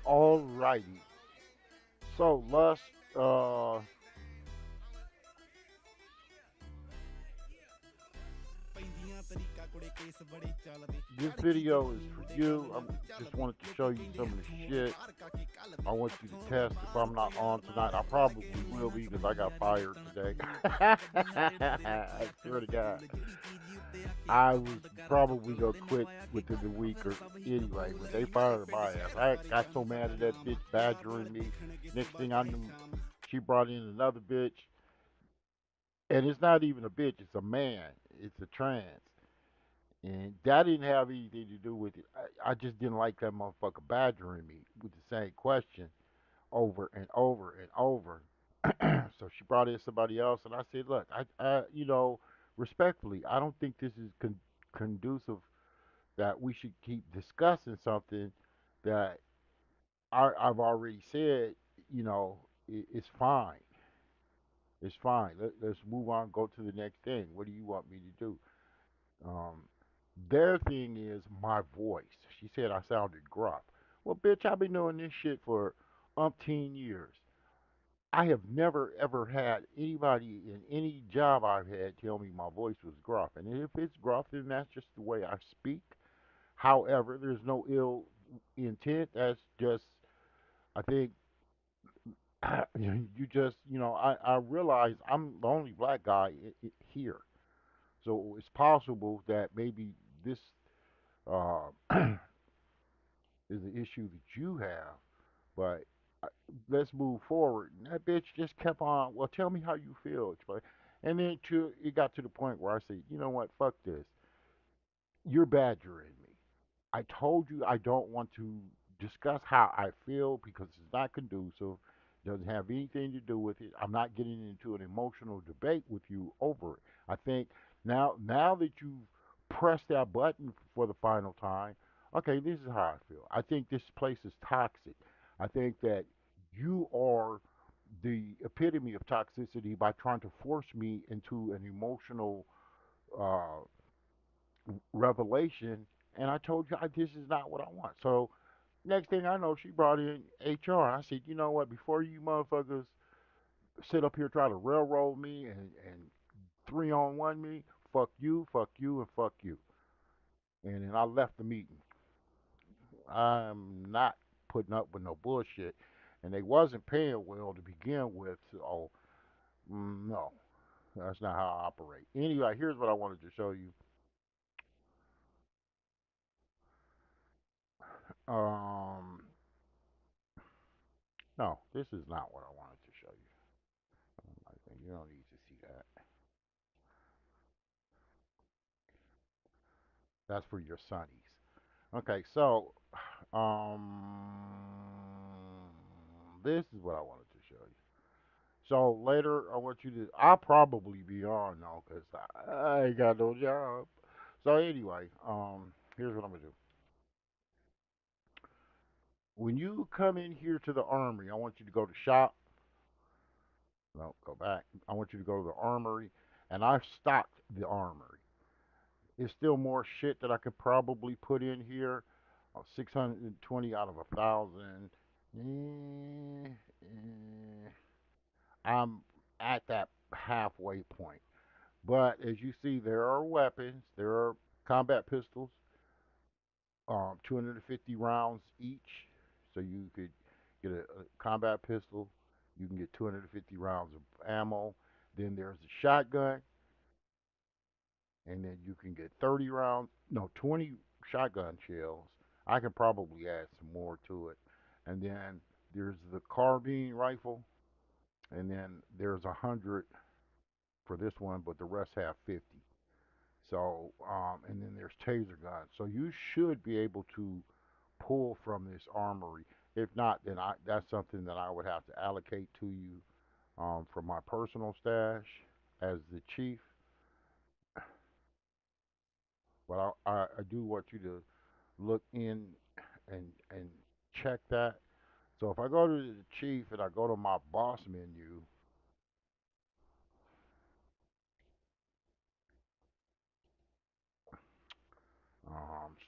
Alrighty. So, Lust, this video is for you. I just wanted to show you some of the shit. I want you to test if I'm not on tonight. I probably will be because I got fired today. I swear to God. I was probably gonna quit within the week or anyway, but they fired my ass. I got so mad at that bitch badgering me. Next thing I knew, she brought in another bitch, and it's not even a bitch; it's a man. It's a trans, and that didn't have anything to do with it. I just didn't like that motherfucker badgering me with the same question over and over and over. So she brought in somebody else, and I said, "Look, respectfully, I don't think this is conducive that we should keep discussing something that I've already said, you know, it's fine. It's fine. Let's move on, go to the next thing. What do you want me to do?" Um, their thing is my voice. She said I sounded gruff. Well, bitch, I've been doing this shit for umpteen years. I have never ever had anybody in any job I've had tell me my voice was gruff. And if it's gruff, then that's just the way I speak. However, there's no ill intent. That's just, I think, you just, I realize I'm the only black guy here. So it's possible that maybe this uh, is an issue that you have. But uh, let's move forward. And that bitch just kept on, well, tell me how you feel. And then it got to the point where I said, you know what, fuck this. You're badgering me. I told you I don't want to discuss how I feel because it's not conducive. Doesn't have anything to do with it. I'm not getting into an emotional debate with you over it. I think now that you've pressed that button for the final time, okay, this is how I feel. I think this place is toxic. I think that you are the epitome of toxicity by trying to force me into an emotional uh, revelation, and I told you this is not what I want. So next thing I know, she brought in HR. I said, you know what? Before you motherfuckers sit up here try to railroad me and 3-on-1 me, fuck you, and fuck you. And then I left the meeting. I'm not putting up with no bullshit, and they wasn't paying well to begin with. So no, that's not how I operate. Anyway, here's what I wanted to show you. Um, no, this is not what I wanted to show you. I think you don't need to see that. That's for your sonnies. Okay, so this is what I wanted to show you. So later, I want you to. I'll probably be on now because I ain't got no job. So anyway, here's what I'm gonna do. When you come in here to the armory, I want you to go to shop. No, go back. I want you to go to the armory, and I've stocked the armory. There's still more shit that I could probably put in here. 620 out of 1,000. Eh, eh, I'm at that halfway point. But as you see, there are weapons. There are combat pistols, 250 rounds each. So you could get a combat pistol. You can get 250 rounds of ammo. Then there's a shotgun, and then you can get 30 rounds, no, 20 shotgun shells. I can probably add some more to it. And then there's the carbine rifle, and then there's 100 for this one, but the rest have 50. So, and then there's taser guns. So you should be able to pull from this armory. If not, then that's something that I would have to allocate to you from my personal stash as the chief. But I do want you to look in and check that. So if I go to the chief and I go to my boss menu,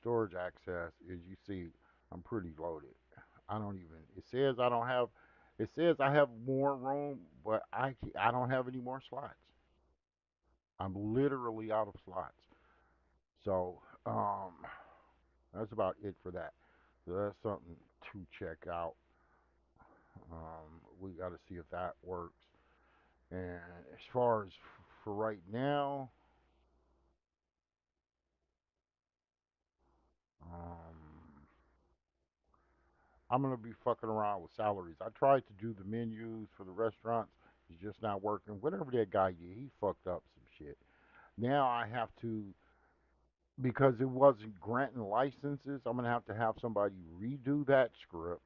storage access, as you see, I'm pretty loaded. I don't even. It says I don't have. It says I have more room, but I don't have any more slots. I'm literally out of slots. So that's about it for that. So that's something to check out. We got to see if that works. And as far as for right now, um, I'm gonna be fucking around with salaries. I tried to do the menus for the restaurants. It's just not working. Whatever that guy did, he fucked up some shit. Now I have to, because it wasn't granting licenses, I'm gonna have to have somebody redo that script,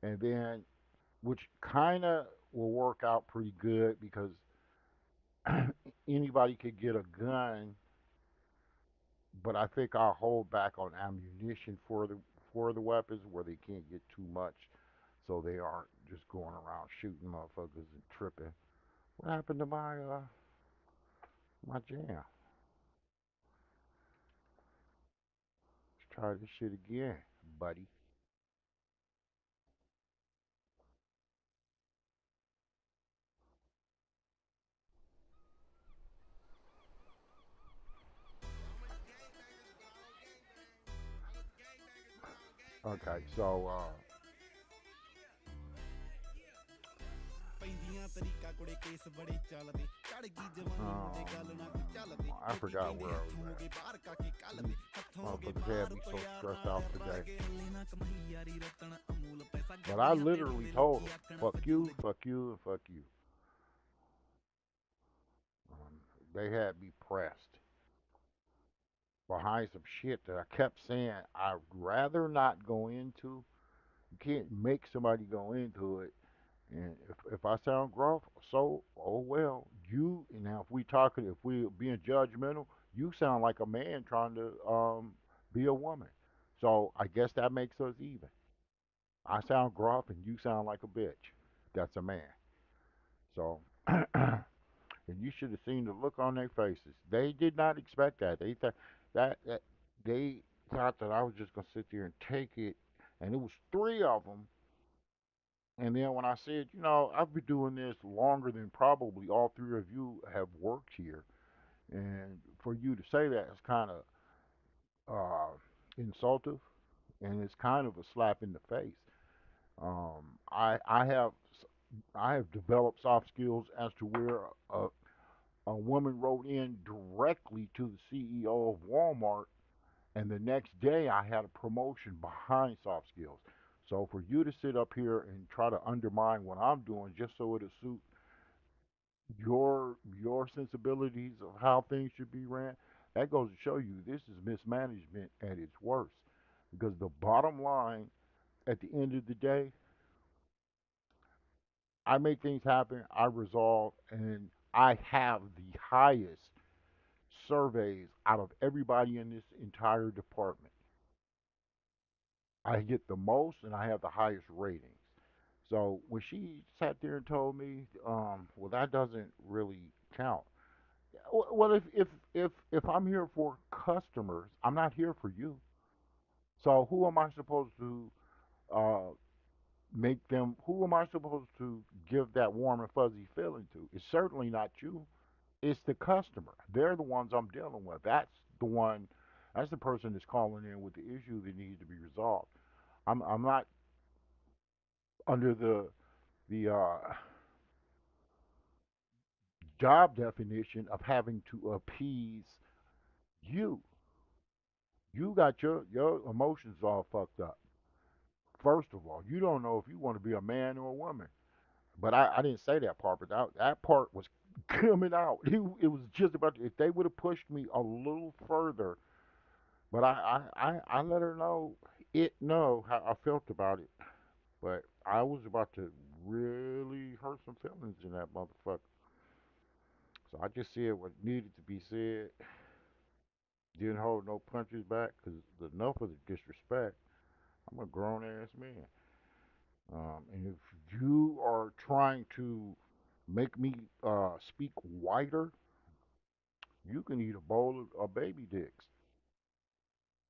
and then which kind of will work out pretty good because anybody could get a gun, but I think I'll hold back on ammunition for the weapons where they can't get too much, so they aren't just going around shooting motherfuckers and tripping. What happened to my jam? Let's try this shit again, buddy. Okay, so I forgot where I was at. These motherfuckers had me so stressed out today. But I literally told them, fuck you, and fuck you. Um, they had me pressed behind some shit that I kept saying I'd rather not go into. You can't make somebody go into it. And if I sound gruff, so oh well. You now if we talking if we being judgmental, you sound like a man trying to be a woman. So I guess that makes us even. I sound gruff and you sound like a bitch. That's a man. So and you should have seen the look on their faces. They did not expect that. They thought that they thought that I was just gonna sit there and take it, and it was three of them. And then when I said, I've been doing this longer than probably all three of you have worked here, and for you to say that is kind of insultive, and it's kind of a slap in the face. I have developed soft skills as to where a, a woman wrote in directly to the CEO of Walmart, and the next day I had a promotion behind soft skills. So for you to sit up here and try to undermine what I'm doing just so it'll suit your sensibilities of how things should be ran, that goes to show you this is mismanagement at its worst. Because the bottom line, at the end of the day, I make things happen, I resolve, and I have the highest surveys out of everybody in this entire department. I get the most and I have the highest ratings. So when she sat there and told me, well, that doesn't really count. Well, if I'm here for customers, I'm not here for you. So who am I supposed to uh, make them? Who am I supposed to give that warm and fuzzy feeling to? It's certainly not you. It's the customer. They're the ones I'm dealing with. That's the one. That's the person that's calling in with the issue that needs to be resolved. I'm not under the job definition of having to appease you. You got your emotions all fucked up. First of all, you don't know if you want to be a man or a woman. But I didn't say that part, but that part was coming out. It was just about, if they would have pushed me a little further, but I let her know how I felt about it. But I was about to really hurt some feelings in that motherfucker. So I just said what needed to be said. Didn't hold no punches back because enough of the disrespect. I'm a grown ass man. And if you are trying to make me speak whiter, you can eat a bowl of baby dicks.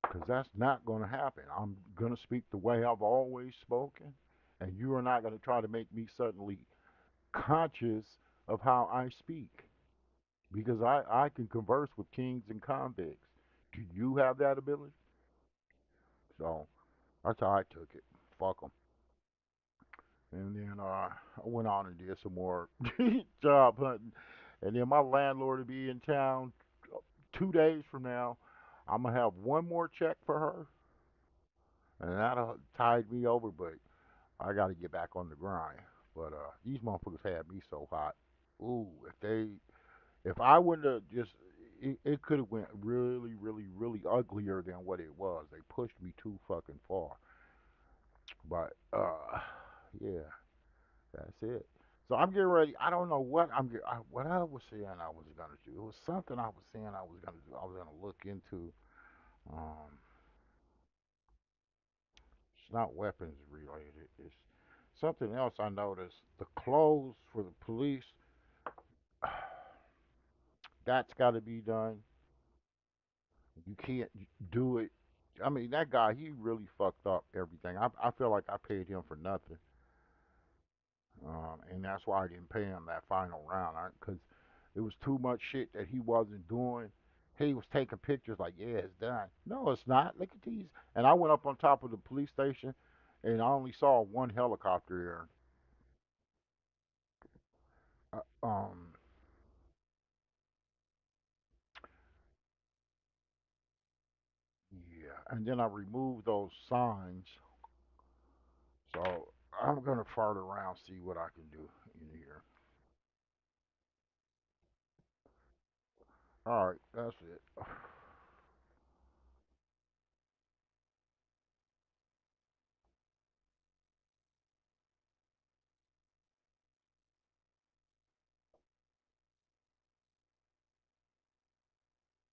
because that's not going to happen. I'm going to speak the way I've always spoken, and you are not going to try to make me suddenly conscious of how I speak because I can converse with kings and convicts. Do you have that ability? So that's how I took it. Fuck them. And then I went on and did some more job hunting. And then my landlord will be in town 2 days from now. I'm gonna have one more check for her, and that'll tide me over. But I got to get back on the grind. But these motherfuckers had me so hot. Ooh, if I wouldn't have just, it could have went really, really, really uglier than what it was. They pushed me too fucking far. But yeah, that's it. So I'm getting ready. I don't know what what I was saying I was gonna do. It was something I was saying I was gonna do. I was gonna look into. Um, it's not weapons related. It's something else I noticed. The clothes for the police, that's got to be done. You can't do it. I mean, that guy, he really fucked up everything. I feel like I paid him for nothing. And that's why I didn't pay him that final round, because it was too much shit that he wasn't doing. He was taking pictures like, yeah, it's done. No, it's not. Look at these. And I went up on top of the police station, and I only saw one helicopter there. Yeah, and then I removed those signs. So I'm gonna fart around, see what I can do in here. All right, that's it.